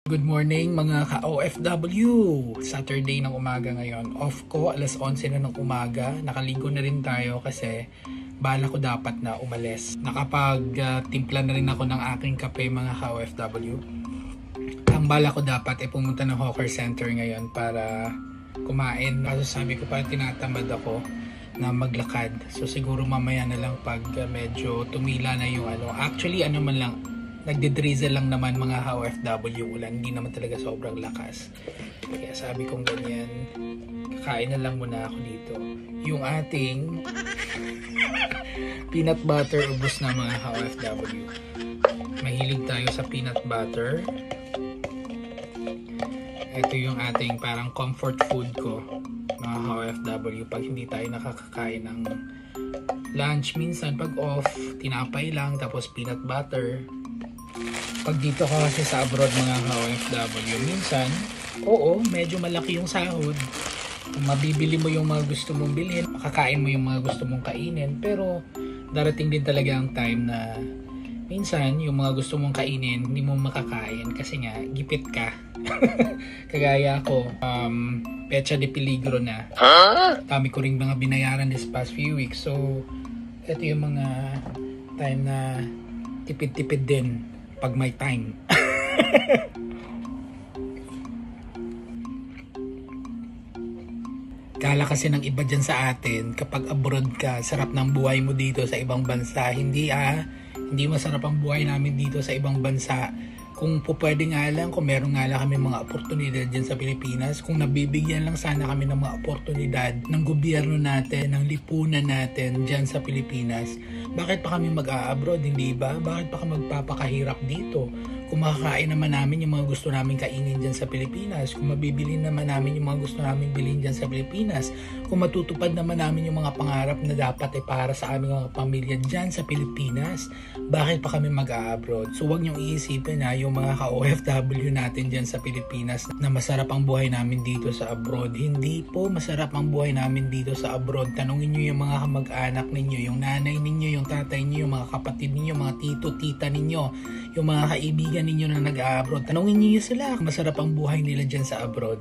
Good morning mga ka-OFW! Saturday ng umaga ngayon. Off ko, alas 11 na ng umaga. Nakaligo na rin tayo kasi bala ko dapat na umalis. Nakapag-timpla na rin ako ng aking kape mga ka-OFW. Ang bala ko dapat ay pumunta ng hawker center ngayon para kumain. Kaso sabi ko parang tinatamad ako na maglakad. So siguro mamaya na lang pag medyo tumila na yung Actually man lang, nagdidrizzle lang naman mga OFW ulan, hindi naman talaga sobrang lakas. Kaya sabi kong ganyan, kakain na lang muna ako dito. Yung ating peanut butter, ubos na mga OFW. Mahilig tayo sa peanut butter. Ito yung ating parang comfort food ko mga OFW pag hindi tayo nakakakain ng lunch. Minsan pag off, tinapay lang tapos peanut butter. Pag dito ka kasi sa abroad mga OFW, minsan, oo, medyo malaki yung sahod. Mabibili mo yung mga gusto mong bilhin, makakain mo yung mga gusto mong kainin, pero darating din talaga ang time na minsan yung mga gusto mong kainin, hindi mo makakain kasi nga, gipit ka. Kagaya ako, pecha de peligro na. Dami ko ring mga binayaran this past few weeks. So, ito yung mga time na tipid-tipid din pag may time. Kala kasi ng iba dyan sa atin, kapag abroad ka, sarap ng buhay mo dito sa ibang bansa. Hindi masarap ang buhay namin dito sa ibang bansa. Kung pwede nga lang, kung meron nga lang kami mga oportunidad dyan sa Pilipinas, kung nabibigyan lang sana kami ng mga oportunidad ng gobyerno natin, ng lipunan natin dyan sa Pilipinas, bakit pa kami mag-a-abroad, hindi ba? Bakit pa kami magpapakahirap dito? Kung makakain naman namin yung mga gusto namin kainin dyan sa Pilipinas, kung mabibili naman namin yung mga gusto namin bilhin dyan sa Pilipinas, kung matutupad naman namin yung mga pangarap na dapat ay para sa aming mga pamilya dyan sa Pilipinas, bakit pa kami mag-a-abroad? So huwag niyong iisipin na yung mga ka-OFW natin dyan sa Pilipinas na masarap ang buhay namin dito sa abroad. Hindi po masarap ang buhay namin dito sa abroad. Tanungin niyo yung mga kamag-anak ninyo, yung nanay ninyo, yung tatay niyo, yung mga kapatid ninyo, mga tito, tita ninyo, yung mga kaibigan ninyo na nag-a-abroad. Tanungin niyo sila kung masarap ang buhay nila dyan sa abroad.